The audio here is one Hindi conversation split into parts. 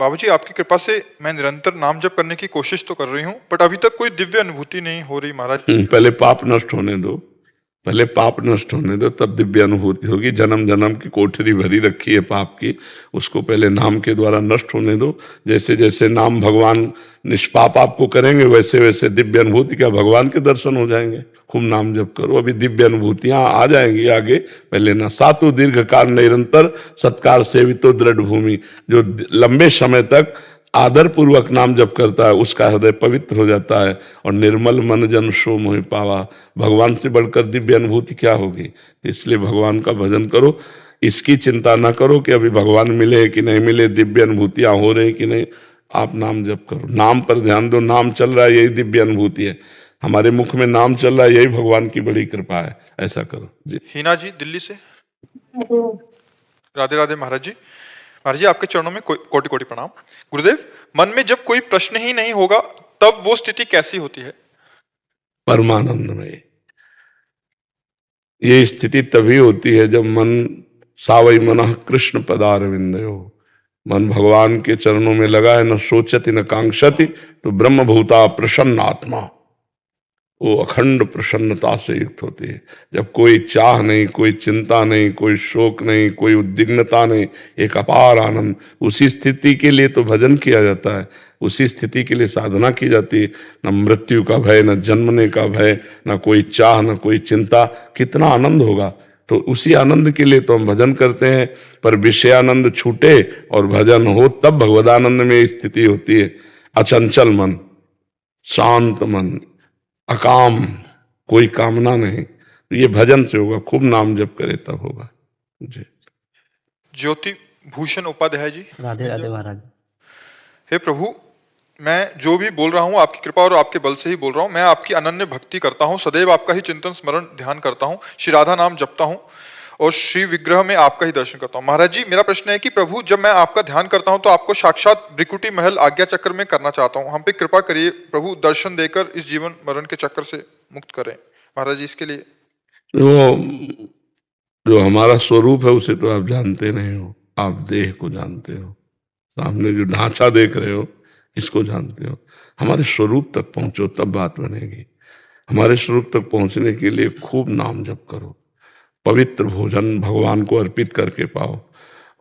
बाबा जी आपकी कृपा से मैं निरंतर नाम जप करने की कोशिश तो कर रही हूँ, बट अभी तक कोई दिव्य अनुभूति नहीं हो रही महाराज। पहले पाप नष्ट होने दो, पहले पाप नष्ट होने दो, तब दिव्य अनुभूति होगी। जन्म जन्म की कोठरी भरी रखी है पाप की, उसको पहले नाम के द्वारा नष्ट होने दो। जैसे जैसे नाम भगवान निष्पाप आपको करेंगे, वैसे वैसे दिव्य अनुभूति का भगवान के दर्शन हो जाएंगे। खूब नाम जप करो, अभी दिव्य अनुभूतियां आ जाएंगी आगे। पहले ना सातु दीर्घ काल निरंतर सत्कार सेवितो दृढ़ भूमि, जो लंबे समय तक आदर पूर्वक नाम जप करता है उसका हृदय पवित्र हो जाता है। और निर्मल मन जन सो मोहि पावा, भगवान से बढ़कर दिव्य अनुभूति क्या होगी। इसलिए भगवान का भजन करो, इसकी चिंता ना करो कि अभी भगवान मिले कि नहीं मिले, दिव्य अनुभूतियां हो रही कि नहीं। आप नाम जप करो, नाम पर ध्यान दो। नाम चल रहा है, यही दिव्य अनुभूति है। हमारे मुख में नाम चल रहा है, यही भगवान की बड़ी कृपा है। ऐसा करो जी। हीना जी दिल्ली से, राधे राधे महाराज जी। महाराज जी आपके चरणों में कोटि कोटि प्रणाम। गुरुदेव, मन में जब कोई प्रश्न ही नहीं होगा तब वो स्थिति कैसी होती है? परमानंद में। ये स्थिति तभी होती है जब मन सावई मनः कृष्ण पदारविंदयो, मन भगवान के चरणों में लगा है, न सोचति न कांक्षति, तो ब्रह्म भूता प्रसन्न आत्मा, वो अखंड प्रसन्नता से युक्त होती है। जब कोई चाह नहीं, कोई चिंता नहीं, कोई शोक नहीं, कोई उद्विग्नता नहीं, एक अपार आनंद। उसी स्थिति के लिए तो भजन किया जाता है, उसी स्थिति के लिए साधना की जाती है। न मृत्यु का भय, न जन्मने का भय, न कोई चाह, न कोई चिंता। कितना आनंद होगा। तो उसी आनंद के लिए तो हम भजन करते हैं। पर विषयानंद छूटे और भजन हो, तब भगवदानंद में स्थिति होती है। अचंचल मन, शांत मन, अकाम, कोई कामना नहीं, तो ये भजन से होगा। खूब नाम जप करे तब होगा जी। ज्योति भूषण उपाध्याय जी, राधे राधे महाराज। हे प्रभु, मैं जो भी बोल रहा हूँ आपकी कृपा और आपके बल से ही बोल रहा हूँ। मैं आपकी अनन्य भक्ति करता हूँ, सदैव आपका ही चिंतन स्मरण ध्यान करता हूँ, श्री राधा नाम जपता हूँ और श्री विग्रह में आपका ही दर्शन करता हूँ। महाराज जी मेरा प्रश्न है कि प्रभु, जब मैं आपका ध्यान करता हूँ तो आपको साक्षात ब्रिकुटी महल आज्ञा चक्र में करना चाहता हूँ। हम पे कृपा करिए प्रभु, दर्शन देकर इस जीवन मरण के चक्कर से मुक्त करें। महाराज जी इसके लिए वो जो हमारा स्वरूप है उसे तो आप जानते नहीं हो, आप देह को जानते हो। सामने जो ढांचा देख रहे हो इसको जानते हो। हमारे स्वरूप तक पहुंचो तब बात बनेगी। हमारे स्वरूप तक पहुंचने के लिए खूब नाम जप करो, पवित्र भोजन भगवान को अर्पित करके पाओ,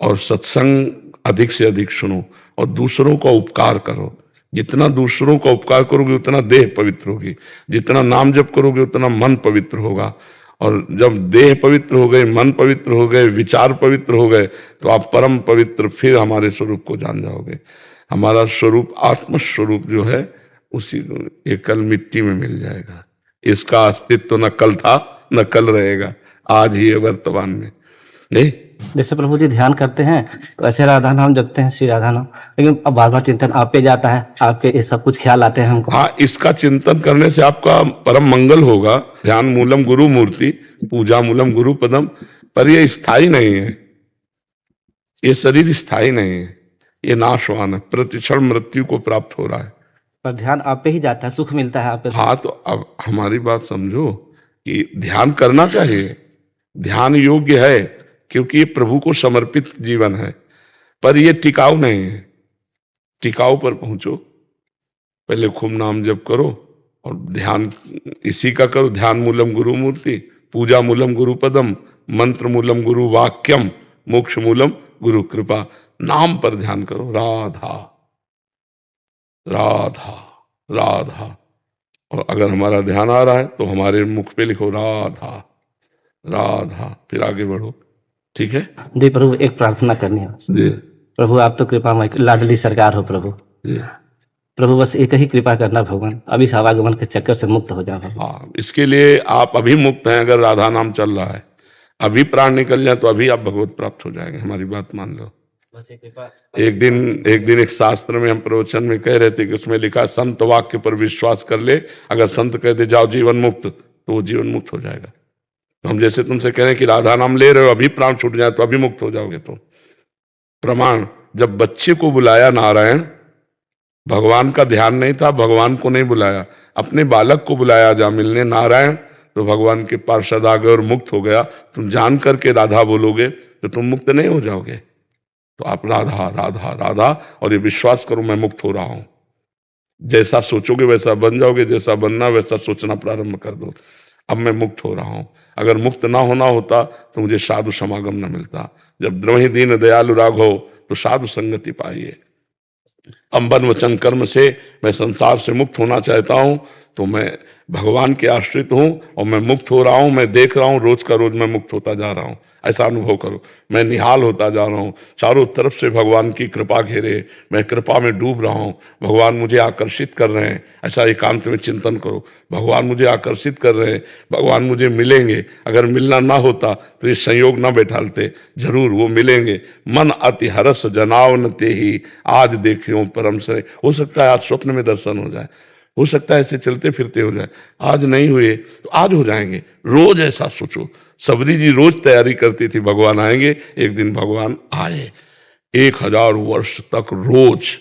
और सत्संग अधिक से अधिक सुनो, और दूसरों का उपकार करो। जितना दूसरों का उपकार करोगे उतना देह पवित्र होगी, जितना नाम जप करोगे उतना मन पवित्र होगा। और जब देह पवित्र हो गए, मन पवित्र हो गए, विचार पवित्र हो गए, तो आप परम पवित्र फिर हमारे स्वरूप को जान जाओगे। हमारा स्वरूप आत्म स्वरूप जो है उसी ये कल मिट्टी में मिल जाएगा। इसका अस्तित्व न कल था न कल रहेगा, आज ही है वर्तमान में। नहीं, जैसे प्रभु जी ध्यान करते हैं तो ऐसे राधा नाम जपते हैं, श्री राधा नाम, लेकिन अब बार बार चिंतन आप पे जाता है, आपके ये सब कुछ ख्याल आते हैं हमको। हाँ, इसका चिंतन करने से आपका परम मंगल होगा। ध्यान मूलम गुरु मूर्ति, पूजा मूलम गुरु पदम। पर ये स्थायी नहीं है, ये शरीर स्थायी नहीं है, ये नाशवान है, प्रतिक्षण मृत्यु को प्राप्त हो रहा है। पर ध्यान आप पे ही जाता है, सुख मिलता है आप पे। हाँ, तो अब हमारी बात समझो कि ध्यान करना चाहिए, ध्यान योग्य है, क्योंकि ये प्रभु को समर्पित जीवन है। पर ये टिकाऊ नहीं है। टिकाऊ पर पहुंचो, पहले खूब नाम जप करो और ध्यान इसी का करो। ध्यान मूलम गुरु मूर्ति, पूजा मूलम गुरु पदम, मंत्र मूलम गुरु वाक्यम, मोक्ष मूलम गुरु कृपा। नाम पर ध्यान करो, राधा राधा राधा। और अगर हमारा ध्यान आ रहा है तो हमारे मुख पे लिखो राधा राधा, फिर आगे बढ़ो। ठीक है जी प्रभु, एक प्रार्थना करनी है जी। प्रभु, आप तो कृपा लाडली सरकार हो प्रभु जी। प्रभु, बस एक ही कृपा करना भगवान, अभी इस आवागमन के चक्कर से मुक्त हो जाओ। हाँ, इसके लिए आप अभी मुक्त हैं। अगर राधा नाम चल रहा है, अभी प्राण निकल जाए तो अभी आप भगवत प्राप्त हो जाएंगे। हमारी बात मान लो। बस एक कृपा। एक दिन एक शास्त्र में हम प्रवचन में कह रहे थे कि उसमें लिखा संत वाक्य पर विश्वास कर ले, अगर संत कहते जाओ जीवन मुक्त, तो वो जीवन मुक्त हो जाएगा। तो हम जैसे तुमसे कह रहे हैं कि राधा नाम ले रहे हो, अभी प्राण छूट जाए तो अभी मुक्त हो जाओगे। तो प्रमाण, जब बच्चे को बुलाया नारायण, भगवान का ध्यान नहीं था, भगवान को नहीं बुलाया, अपने बालक को बुलाया जा मिलने नारायण, तो भगवान के पार्षद आ गए और मुक्त हो गया। तुम जान करके राधा बोलोगे तो तुम मुक्त नहीं हो जाओगे। तो आप राधा राधा राधा, और ये विश्वास करो मैं मुक्त हो रहा हूं। जैसा सोचोगे वैसा बन जाओगे, जैसा बनना वैसा सोचना प्रारंभ कर दो। अब मैं मुक्त हो रहा हूं। अगर मुक्त ना होना होता तो मुझे साधु समागम न मिलता। जब द्रवहि दीन दयालु राघव, तो साधु संगति पाइए। अब मन वचन कर्म से मैं संसार से मुक्त होना चाहता हूं, तो मैं भगवान के आश्रित हूं और मैं मुक्त हो रहा हूं। मैं देख रहा हूं रोज का रोज मैं मुक्त होता जा रहा हूं। ऐसा अनुभव करो, मैं निहाल होता जा रहा हूं, चारों तरफ से भगवान की कृपा घेरे, मैं कृपा में डूब रहा हूं, भगवान मुझे आकर्षित कर रहे हैं। ऐसा एकांत में चिंतन करो, भगवान मुझे आकर्षित कर रहे हैं, भगवान मुझे मिलेंगे। अगर मिलना ना होता तो ये संयोग ना बैठालते, जरूर वो मिलेंगे। मन अति हरस जनावन ते ही, आज देखियो परम से। हो सकता है आज स्वप्न में दर्शन हो जाए, हो सकता है ऐसे चलते फिरते हो जाए। आज नहीं हुए तो आज हो जाएंगे। रोज ऐसा सोचो। सबरी जी रोज तैयारी करती थी भगवान आएंगे। एक दिन भगवान आए। 1000 वर्ष तक रोज,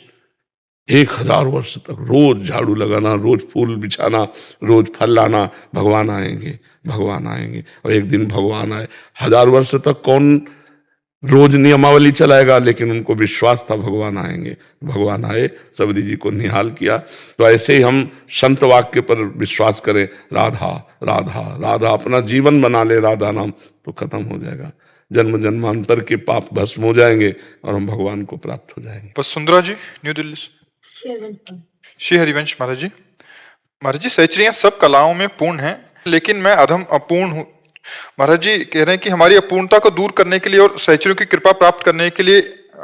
1000 वर्ष तक रोज झाड़ू लगाना, रोज फूल बिछाना, रोज फल लाना, भगवान आएंगे, भगवान आएंगे। और एक दिन भगवान आए। 1000 वर्ष तक कौन रोज नियमावली चलाएगा, लेकिन उनको विश्वास था भगवान आएंगे। भगवान आए, सबरी जी को निहाल किया। तो ऐसे ही हम संत वाक्य पर विश्वास करें, राधा राधा राधा, अपना जीवन बना ले राधा नाम, तो खत्म हो जाएगा। जन्म जन्मांतर के पाप भस्म हो जाएंगे और हम भगवान को प्राप्त हो जाएंगे। वसुंधरा जी न्यू दिल्ली से। श्री हरिवंश महाराज जी। महाराज जी, सहचरियां सब कलाओं में पूर्ण हैं, लेकिन मैं अधम अपूर्ण हूँ। महाराज जी कह रहे हैं कि हमारी अपूर्णता को दूर करने के लिए और सहचरियों की कृपा प्राप्त करने के लिए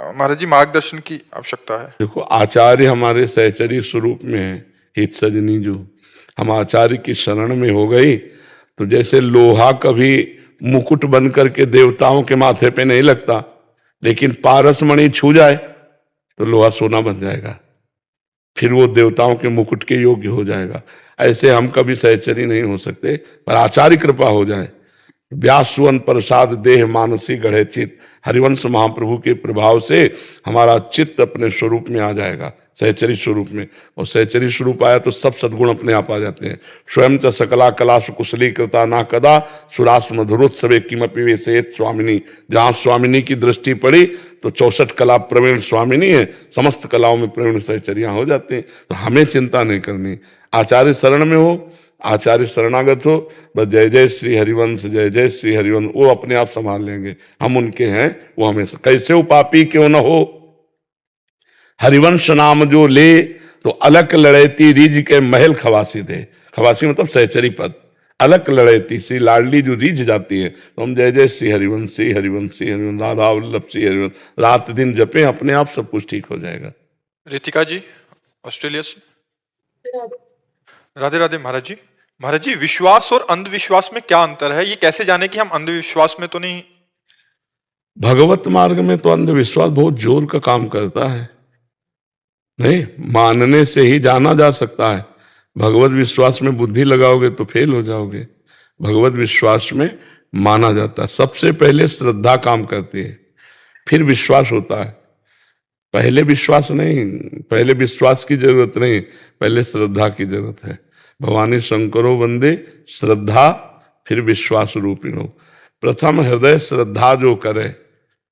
महाराज जी मार्गदर्शन की आवश्यकता है। देखो, आचार्य हमारे सहचरी स्वरूप में है। हित सजनी जो हम आचार्य की शरण में हो गई, तो जैसे लोहा कभी मुकुट बन करके देवताओं के माथे पे नहीं लगता, लेकिन पारस मणि छू जाए तो लोहा सोना बन जाएगा, फिर वो देवताओं के मुकुट के योग्य हो जाएगा। ऐसे हम कभी सहचरी नहीं हो सकते, पर आचार्य कृपा हो जाए। व्यास सुवन प्रसाद देह मानसी गढ़े चित्त, हरिवंश महाप्रभु के प्रभाव से हमारा चित्त अपने स्वरूप में आ जाएगा, सहचरी स्वरूप में। और सहचरी स्वरूप आया तो सब सद्गुण अपने आप आ जाते हैं। स्वयं च सकला कला सुकुशली कृता ना कदा, सुरास मधुरोत्सवे किमपि वे सेत स्वामिनी। जहां स्वामिनी की दृष्टि पड़ी तो 64 कला प्रवीण स्वामिनी है, समस्त कलाओं में प्रवीण सहचरियां हो जाते हैं। तो हमें चिंता नहीं करनी, आचार्य शरण में हो, आचार्य शरणागत हो, बस जय जय श्री हरिवंश, जय जय श्री हरिवंश, वो अपने आप संभाल लेंगे। हम उनके हैं, वो हमेशा। कैसे वो पापी क्यों न हो, हरिवंश नाम जो ले, तो अलग लड़ैती रिज के महल खवासी दे। खवासी मतलब सहचरी पद। अलग लड़ैती सी लाडली जो रिझ जाती है, तो हम जय जय श्री हरिवंश, श्री हरिवंश, श्री हरिवंश, राधा वल्लभ श्री हरिवंश रात दिन जपे, अपने आप सब कुछ ठीक हो जाएगा। रितिका जी ऑस्ट्रेलिया से। राधे राधे महाराज जी। महाराज जी, विश्वास और अंधविश्वास में क्या अंतर है? ये कैसे जाने कि हम अंधविश्वास में तो नहीं? भगवत मार्ग में तो अंधविश्वास बहुत जोर का काम करता है। नहीं, मानने से ही जाना जा सकता है। भगवत विश्वास में बुद्धि लगाओगे तो फेल हो जाओगे। भगवत विश्वास में माना जाता है। सबसे पहले श्रद्धा काम करती है, फिर विश्वास होता है। पहले विश्वास नहीं, पहले विश्वास की जरूरत नहीं, पहले श्रद्धा की जरूरत है। भवानी शंकरो वंदे श्रद्धा फिर विश्वास रूपिणो। प्रथम हृदय श्रद्धा जो करे,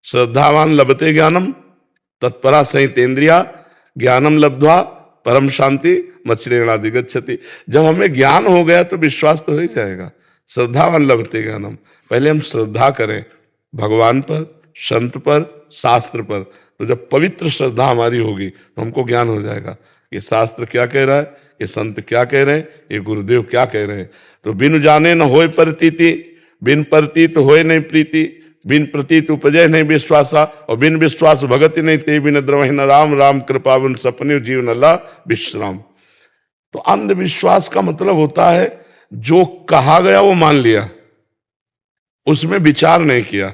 श्रद्धावान लभते ज्ञानम तत्परा संहितेन्द्रिया, ज्ञानम लब्ध्वा परम शांति मत्सरेणाधिगच्छति। जब हमें ज्ञान हो गया तो विश्वास तो हो ही जाएगा। श्रद्धावान लभते ज्ञानम, पहले हम श्रद्धा करें भगवान पर, संत पर, शास्त्र पर। तो जब पवित्र श्रद्धा हमारी होगी तो हमको ज्ञान हो जाएगा। ये शास्त्र क्या कह रहा है, ये संत क्या कह रहे हैं, ये गुरुदेव क्या कह रहे हैं। तो बिन जाने न होए प्रतीति, बिन प्रतीत होए नहीं प्रीति, बिन प्रतीत उपजय नहीं विश्वासा, और बिन विश्वास भगति नहीं ते बिन द्रवहि न राम, राम कृपा बिन सपने जीवन अल्लाह विश्राम। तो अंधविश्वास का मतलब होता है जो कहा गया वो मान लिया, उसमें विचार नहीं किया।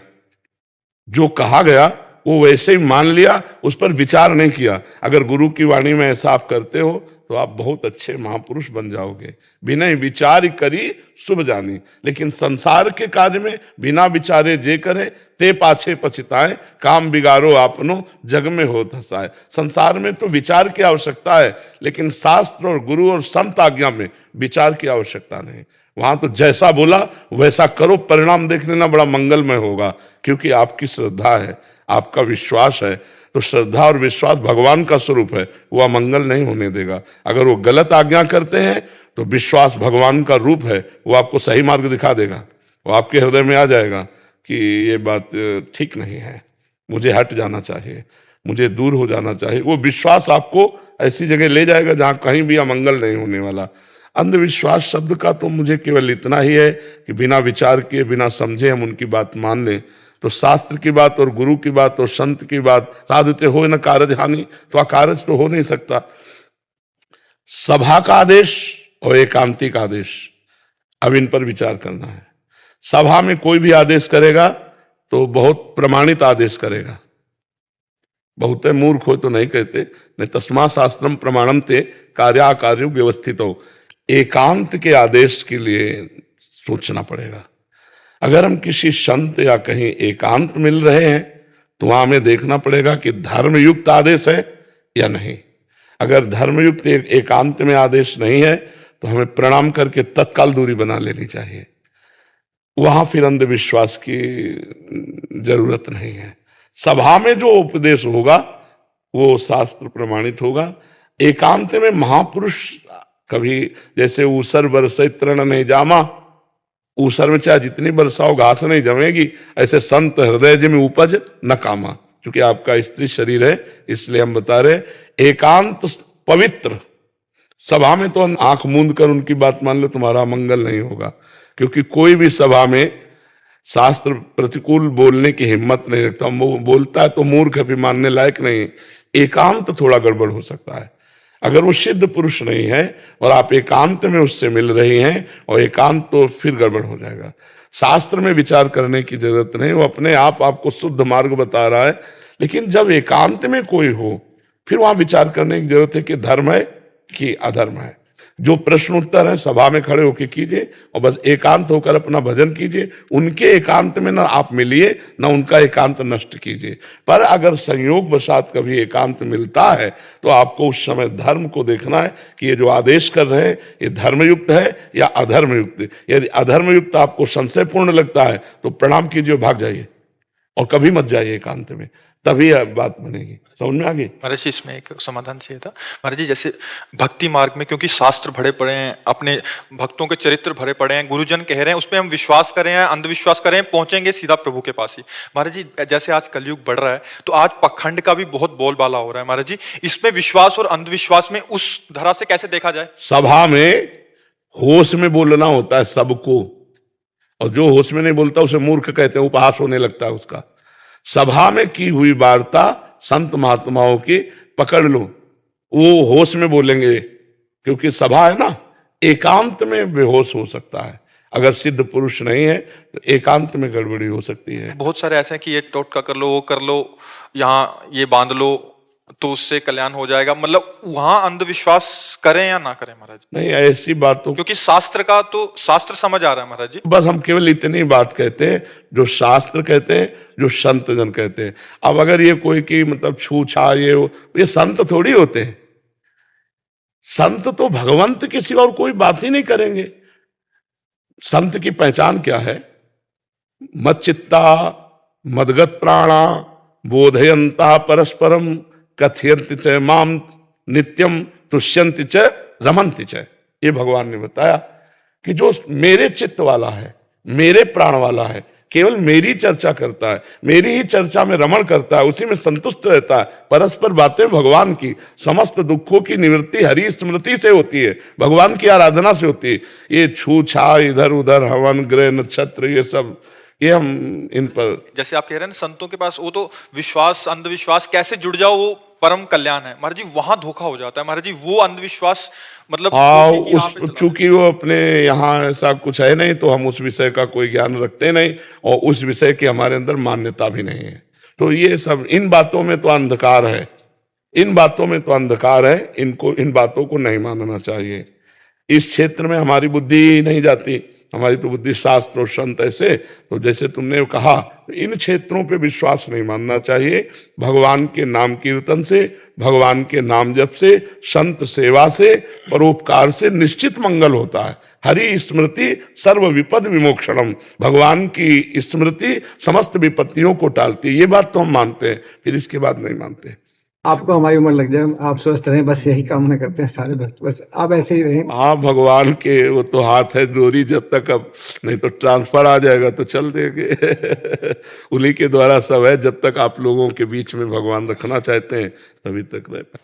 जो कहा गया वो वैसे ही मान लिया, उस पर विचार नहीं किया। अगर गुरु की वाणी में ऐसा आप करते हो तो आप बहुत अच्छे महापुरुष बन जाओगे। बिना विचार करी शुभ जानी, लेकिन संसार के कार्य में बिना विचारे जे करे ते पाछे पछताए, काम बिगाड़ो आपनो जग में हो धसाए। संसार में तो विचार की आवश्यकता है, लेकिन शास्त्र और गुरु और संत आज्ञा में विचार की आवश्यकता नहीं। वहां तो जैसा बोला वैसा करो, परिणाम देख लेना बड़ा मंगलमय होगा, क्योंकि आपकी श्रद्धा है। आपका विश्वास है, तो श्रद्धा और विश्वास भगवान का स्वरूप है, वो अमंगल नहीं होने देगा। अगर वो गलत आज्ञा करते हैं तो विश्वास भगवान का रूप है, वो आपको सही मार्ग दिखा देगा। वो आपके हृदय में आ जाएगा कि ये बात ठीक नहीं है, मुझे हट जाना चाहिए, मुझे दूर हो जाना चाहिए। वो विश्वास आपको ऐसी जगह ले जाएगा जहां कहीं भी अमंगल नहीं होने वाला। अंधविश्वास शब्द का तो मुझे केवल इतना ही है कि बिना विचार किए, बिना समझे हम उनकी बात मान लें, तो शास्त्र की बात और गुरु की बात और संत की बात साधुते हो न कारज हानि, तो अकारज तो हो नहीं सकता। सभा का आदेश और एकांतिक आदेश, अब इन पर विचार करना है। सभा में कोई भी आदेश करेगा तो बहुत प्रमाणित आदेश करेगा। बहुत मूर्ख हो तो नहीं कहते, नहीं तस्मा शास्त्रम प्रमाणम ते कार्याकार्य व्यवस्थित हो। एकांत के आदेश के लिए सोचना पड़ेगा। अगर हम किसी संत या कहीं एकांत मिल रहे हैं तो वहां हमें देखना पड़ेगा कि धर्मयुक्त आदेश है या नहीं। अगर धर्मयुक्त एकांत में आदेश नहीं है तो हमें प्रणाम करके तत्काल दूरी बना लेनी चाहिए। वहां फिर अंधविश्वास की जरूरत नहीं है। सभा में जो उपदेश होगा वो शास्त्र प्रमाणित होगा। एकांत में महापुरुष कभी, जैसे ऊसर बरसे तृण नहीं जामा, ऊसर में चाहे जितनी बरसाओ घास नहीं जमेगी, ऐसे संत हृदय जिम उपज न कामा। क्योंकि आपका स्त्री शरीर है इसलिए हम बता रहे, एकांत पवित्र। सभा में तो आंख मूंद कर उनकी बात मान लो, तुम्हारा मंगल नहीं होगा। क्योंकि कोई भी सभा में शास्त्र प्रतिकूल बोलने की हिम्मत नहीं रखता। वो बोलता है तो मूर्ख भी मानने लायक नहीं। एकांत थोड़ा गड़बड़ हो सकता है। अगर वो सिद्ध पुरुष नहीं है और आप एकांत में उससे मिल रही हैं, और एकांत तो फिर गड़बड़ हो जाएगा। शास्त्र में विचार करने की जरूरत नहीं, वो अपने आप आपको शुद्ध मार्ग बता रहा है। लेकिन जब एकांत में कोई हो फिर वहां विचार करने की जरूरत है कि धर्म है कि अधर्म है। जो प्रश्न उत्तर है सभा में खड़े होकर कीजिए और बस एकांत होकर अपना भजन कीजिए। उनके एकांत में ना आप मिलिए, ना उनका एकांत नष्ट कीजिए। पर अगर संयोग वशात कभी एकांत मिलता है तो आपको उस समय धर्म को देखना है कि ये जो आदेश कर रहे हैं ये धर्मयुक्त है या अधर्मयुक्त। यदि अधर्मयुक्त आपको संशयपूर्ण लगता है तो प्रणाम कीजिए, भाग जाइए और कभी मत जाइए एकांत में, तभी बात बनेगी। समझ में आ गई? महाराज जी इसमें एक समाधान चाहिए था। महाराज जी जैसे भक्ति मार्ग में, क्योंकि शास्त्र भरे पड़े हैं, अपने भक्तों के चरित्र भरे पड़े हैं, गुरुजन कह रहे हैं, उसमें हम विश्वास करें या अंधविश्वास करें, पहुंचेंगे सीधा प्रभु के पास ही। महाराज जी जैसे आज कलयुग बढ़ रहा है तो आज पखंड का भी बहुत बोलबाला हो रहा है। महाराज जी इसमें विश्वास और अंधविश्वास में उस धरा से कैसे देखा जाए? सभा में होश में बोलना होता है सबको, और जो होश में नहीं बोलता उसे मूर्ख कहते हैं, उपहास होने लगता है उसका। सभा में की हुई वार्ता संत महात्माओं की पकड़ लो, वो होश में बोलेंगे। क्योंकि सभा है ना, एकांत में बेहोश हो सकता है। अगर सिद्ध पुरुष नहीं है तो एकांत में गड़बड़ी हो सकती है। बहुत सारे ऐसे हैं कि ये टोटका कर लो, वो कर लो, यहाँ ये बांध लो तो उससे कल्याण हो जाएगा। मतलब वहां अंधविश्वास करें या ना करें महाराज? नहीं, ऐसी बातों, क्योंकि शास्त्र का तो शास्त्र समझ आ रहा है महाराज जी। बस हम केवल इतनी बात कहते हैं जो शास्त्र कहते हैं, जो संत जन कहते हैं। अब अगर ये कोई की मतलब छू छा ये संत थोड़ी होते हैं। संत तो भगवंत के सिवा और कोई बात ही नहीं करेंगे। संत की पहचान क्या है? मच्चित्ता मदगत प्राणा बोधयंता परस्परम कथयंति च माम नित्यम तुष्यंति च रमन्ति च। ये भगवान ने बताया कि जो मेरे चित्त वाला है, मेरे प्राण वाला है, केवल मेरी चर्चा करता है, मेरी ही चर्चा में रमण करता है, उसी में संतुष्ट रहता है। परस्पर बातें भगवान की, समस्त दुखों की निवृत्ति हरि स्मृति से होती है, भगवान की आराधना से होती है। ये छू छा इधर उधर हवन ग्रह नक्षत्र ये सब, ये हम इन पर, जैसे आप कह रहे हैं संतों के पास वो तो विश्वास अंधविश्वास कैसे जुड़ जाओ वो परम कल्याण है। महाराज जी वहां धोखा हो जाता है महाराज जी। वो अंधविश्वास मतलब उस चूंकि वो अपने यहाँ ऐसा कुछ है नहीं तो हम उस विषय का कोई ज्ञान रखते नहीं और उस विषय की हमारे अंदर मान्यता भी नहीं है। तो ये सब, इन बातों में तो अंधकार है, इन बातों में तो अंधकार है। इनको, इन बातों को नहीं मानना चाहिए। इस क्षेत्र में हमारी बुद्धि नहीं जाती। हमारी तो बुद्धि शास्त्र और संत ऐसे, तो जैसे तुमने कहा इन क्षेत्रों पे विश्वास नहीं मानना चाहिए। भगवान के नाम कीर्तन से, भगवान के नाम जप से, संत सेवा से, परोपकार से निश्चित मंगल होता है। हरि स्मृति सर्व विपद विमोक्षणम, भगवान की स्मृति समस्त विपत्तियों को टालती है। ये बात तो हम मानते हैं, फिर इसके बाद नहीं मानते। आपको हमारी उम्र लग जाए, आप स्वस्थ रहें, बस यही कामना करते हैं सारे भक्त, बस आप ऐसे ही रहें। हाँ, भगवान के वो तो हाथ है जोरी, जब तक अब नहीं तो ट्रांसफर आ जाएगा तो चल देंगे। उन्हीं के द्वारा सब है, जब तक आप लोगों के बीच में भगवान रखना चाहते हैं तभी तक रहे।